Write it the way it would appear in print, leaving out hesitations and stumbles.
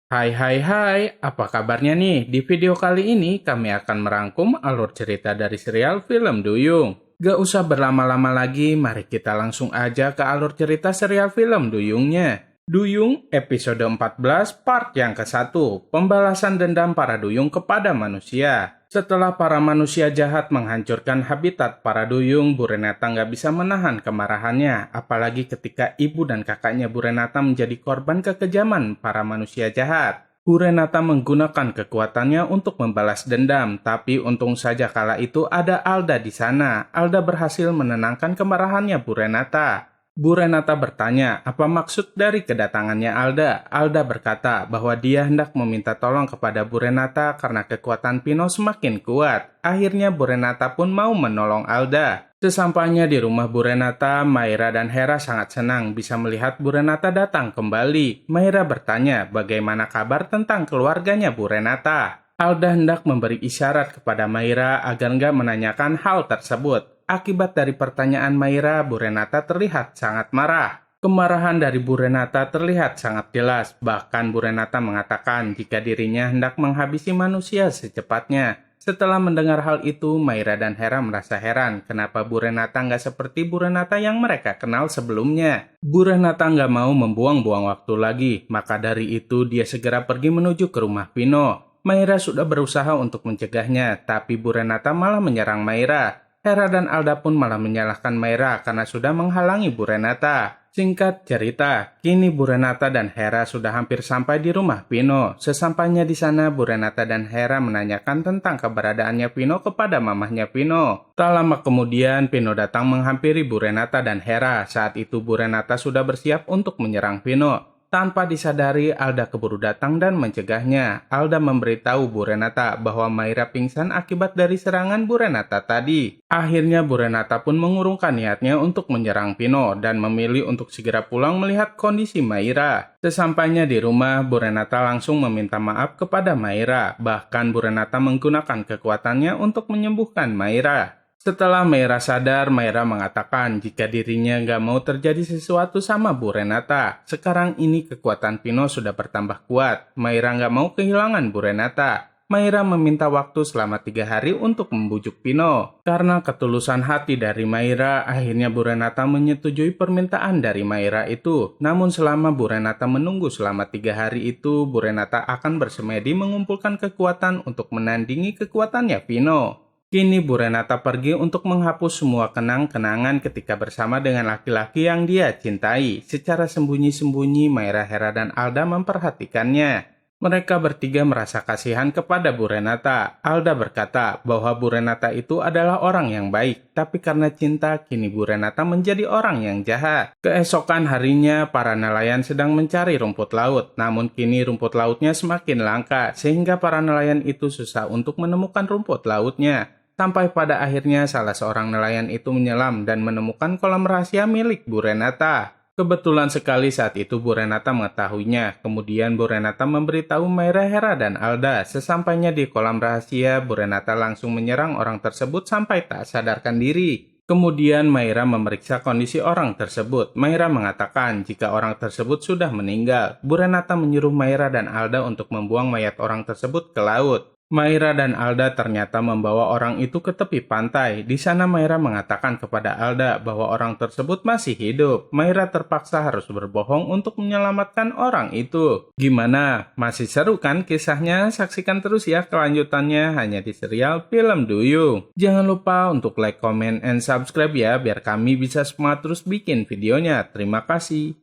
Hai hai hai, apa kabarnya nih? Di video kali ini kami akan merangkum alur cerita dari serial film Duyung. Gak usah berlama-lama lagi, mari kita langsung aja ke alur cerita serial film Duyungnya. Duyung episode 14 part yang ke-1, pembalasan dendam para duyung kepada manusia. Setelah para manusia jahat menghancurkan habitat para duyung, Bu Renata nggak bisa menahan kemarahannya, apalagi ketika ibu dan kakaknya Bu Renata menjadi korban kekejaman para manusia jahat. Bu Renata menggunakan kekuatannya untuk membalas dendam, tapi untung saja kala itu ada Alda di sana. Alda berhasil menenangkan kemarahannya Bu Renata. Bu Renata bertanya, apa maksud dari kedatangannya Alda? Alda berkata bahwa dia hendak meminta tolong kepada Bu Renata karena kekuatan Pino semakin kuat. Akhirnya Bu Renata pun mau menolong Alda. Sesampainya di rumah Bu Renata, Maira dan Hera sangat senang bisa melihat Bu Renata datang kembali. Maira bertanya bagaimana kabar tentang keluarganya Bu Renata. Alda hendak memberi isyarat kepada Maira agar nggak menanyakan hal tersebut. Akibat dari pertanyaan Maira, Bu Renata terlihat sangat marah. Kemarahan dari Bu Renata terlihat sangat jelas, bahkan Bu Renata mengatakan jika dirinya hendak menghabisi manusia secepatnya. Setelah mendengar hal itu, Maira dan Hera merasa heran kenapa Bu Renata nggak seperti Bu Renata yang mereka kenal sebelumnya. Bu Renata nggak mau membuang-buang waktu lagi, maka dari itu dia segera pergi menuju ke rumah Pino. Maira sudah berusaha untuk mencegahnya, tapi Bu Renata malah menyerang Maira. Hera dan Alda pun malah menyalahkan Maira karena sudah menghalangi Bu Renata. Singkat cerita, kini Bu Renata dan Hera sudah hampir sampai di rumah Pino. Sesampainya di sana, Bu Renata dan Hera menanyakan tentang keberadaannya Pino kepada mamahnya Pino. Tak lama kemudian, Pino datang menghampiri Bu Renata dan Hera. Saat itu Bu Renata sudah bersiap untuk menyerang Pino. Tanpa disadari, Alda keburu datang dan mencegahnya. Alda memberitahu Bu Renata bahwa Maira pingsan akibat dari serangan Bu Renata tadi. Akhirnya Bu Renata pun mengurungkan niatnya untuk menyerang Pino dan memilih untuk segera pulang melihat kondisi Maira. Sesampainya di rumah, Bu Renata langsung meminta maaf kepada Maira. Bahkan Bu Renata menggunakan kekuatannya untuk menyembuhkan Maira. Setelah Maira sadar, Maira mengatakan jika dirinya nggak mau terjadi sesuatu sama Bu Renata. Sekarang ini kekuatan Pino sudah bertambah kuat. Maira nggak mau kehilangan Bu Renata. Maira meminta waktu selama 3 hari untuk membujuk Pino. Karena ketulusan hati dari Maira, akhirnya Bu Renata menyetujui permintaan dari Maira itu. Namun selama Bu Renata menunggu selama 3 hari itu, Bu Renata akan bersemedi mengumpulkan kekuatan untuk menandingi kekuatannya Pino. Kini Bu Renata pergi untuk menghapus semua kenang-kenangan ketika bersama dengan laki-laki yang dia cintai. Secara sembunyi-sembunyi, Maira, Hera, dan Alda memperhatikannya. Mereka bertiga merasa kasihan kepada Bu Renata. Alda berkata bahwa Bu Renata itu adalah orang yang baik, tapi karena cinta, kini Bu Renata menjadi orang yang jahat. Keesokan harinya, para nelayan sedang mencari rumput laut, namun kini rumput lautnya semakin langka, sehingga para nelayan itu susah untuk menemukan rumput lautnya. Sampai pada akhirnya salah seorang nelayan itu menyelam dan menemukan kolam rahasia milik Bu Renata. Kebetulan sekali saat itu Bu Renata mengetahuinya. Kemudian Bu Renata memberitahu Maira, Hera, dan Alda. Sesampainya di kolam rahasia, Bu Renata langsung menyerang orang tersebut sampai tak sadarkan diri. Kemudian Maira memeriksa kondisi orang tersebut. Maira mengatakan jika orang tersebut sudah meninggal. Bu Renata menyuruh Maira dan Alda untuk membuang mayat orang tersebut ke laut. Maira dan Alda ternyata membawa orang itu ke tepi pantai. Di sana Maira mengatakan kepada Alda bahwa orang tersebut masih hidup. Maira terpaksa harus berbohong untuk menyelamatkan orang itu. Gimana? Masih seru kan kisahnya? Saksikan terus ya kelanjutannya hanya di serial Film Duyung. Jangan lupa untuk like, comment, and subscribe ya biar kami bisa semangat terus bikin videonya. Terima kasih.